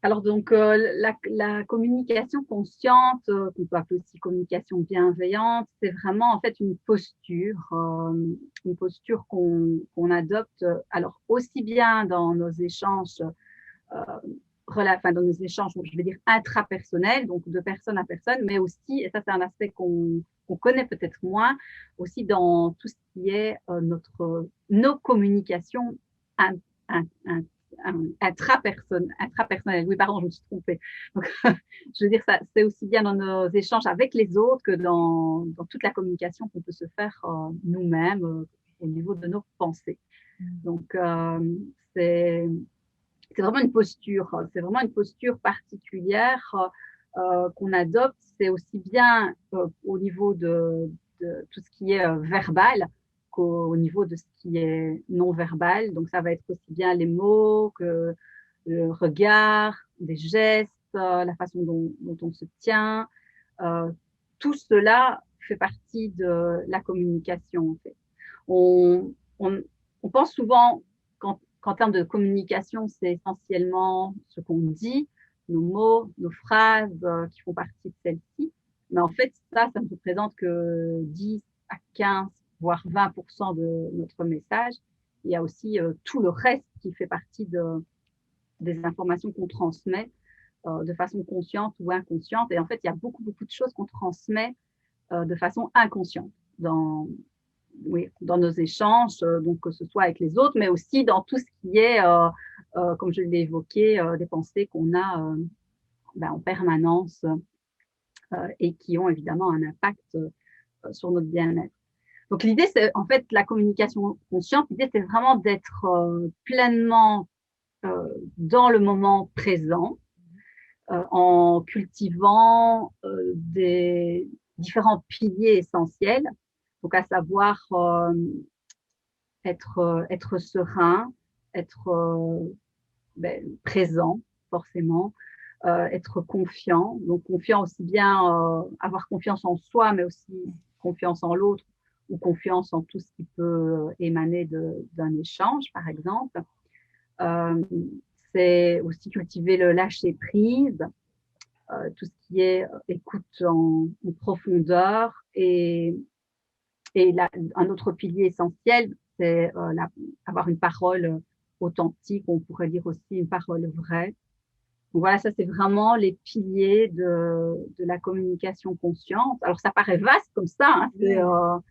Alors donc la communication consciente, qu'on peut appeler aussi communication bienveillante, c'est vraiment en fait une posture qu'on adopte. Alors aussi bien dans nos échanges, euh, enfin, dans nos échanges, je vais dire intrapersonnels, donc de personne à personne, mais aussi, et ça c'est un aspect qu'on connaît peut-être moins, aussi dans tout ce qui est nos communications in, in, in, intrapersonnelles. Oui, pardon, je me suis trompée. Donc, je veux dire, ça, c'est aussi bien dans nos échanges avec les autres que dans toute la communication qu'on peut se faire nous-mêmes au niveau de nos pensées. Donc, c'est c'est vraiment une posture particulière qu'on adopte. C'est aussi bien au niveau de tout ce qui est verbal qu'au niveau de ce qui est non verbal. Donc ça va être aussi bien les mots que le regard, les gestes, la façon dont on se tient. Euh, tout cela fait partie de la communication. En fait. On pense souvent qu'en termes de communication, c'est essentiellement ce qu'on dit, nos mots, nos phrases qui font partie de celle-ci. Mais en fait, ça ne représente que 10 à 15, voire 20% de notre message. Il y a aussi tout le reste qui fait partie des informations qu'on transmet de façon consciente ou inconsciente. Et en fait, il y a beaucoup, beaucoup de choses qu'on transmet de façon inconsciente dans, oui, dans nos échanges, donc que ce soit avec les autres, mais aussi dans tout ce qui est, comme je l'ai évoqué, des pensées qu'on a en permanence et qui ont évidemment un impact sur notre bien-être. Donc l'idée, c'est en fait la communication consciente. L'idée, c'est vraiment d'être pleinement dans le moment présent en cultivant des différents piliers essentiels. Donc à savoir être serein, être présent, forcément, être confiant. Donc, confiant aussi bien avoir confiance en soi, mais aussi confiance en l'autre ou confiance en tout ce qui peut émaner d'un échange, par exemple. Euh, c'est aussi cultiver le lâcher prise, tout ce qui est écoute en profondeur et un autre pilier essentiel, c'est avoir une parole authentique, on pourrait dire aussi une parole vraie. Donc voilà, ça c'est vraiment les piliers de la communication consciente. Alors ça paraît vaste comme ça, hein,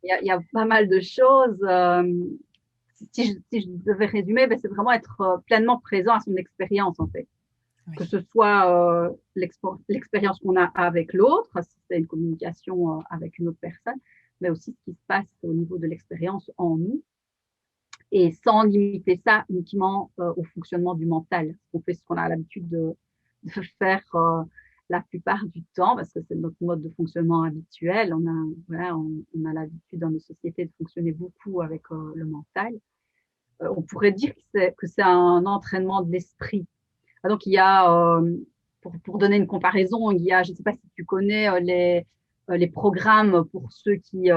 y a pas mal de choses. Si je devais résumer, ben, c'est vraiment être pleinement présent à son expérience en fait. Oui. Que ce soit l'expérience qu'on a avec l'autre, si c'est une communication avec une autre personne, mais aussi ce qui se passe au niveau de l'expérience en nous, et sans limiter ça uniquement au fonctionnement du mental. On fait ce qu'on a l'habitude de faire la plupart du temps, parce que c'est notre mode de fonctionnement habituel. On a l'habitude dans nos sociétés de fonctionner beaucoup avec le mental. On pourrait dire que c'est un entraînement de l'esprit. Donc, il y a, pour donner une comparaison, il y a, je ne sais pas si tu connais les programmes pour ceux qui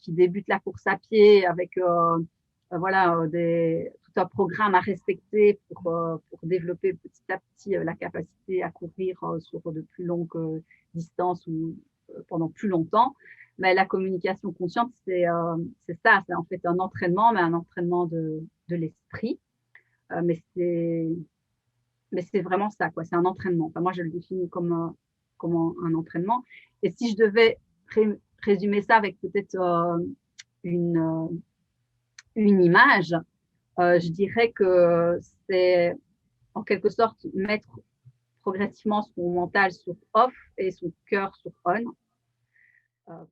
débutent la course à pied avec voilà, tout un programme à respecter pour développer petit à petit la capacité à courir sur de plus longues distances ou pendant plus longtemps. Mais la communication consciente, c'est ça, c'est en fait un entraînement, mais un entraînement de l'esprit. Mais c'est vraiment ça, quoi. C'est un entraînement. Enfin, moi, je le définis comme un entraînement. Et si je devais résumer ça avec peut-être une, euh, une image, je dirais que c'est en quelque sorte mettre progressivement son mental sur off et son cœur sur on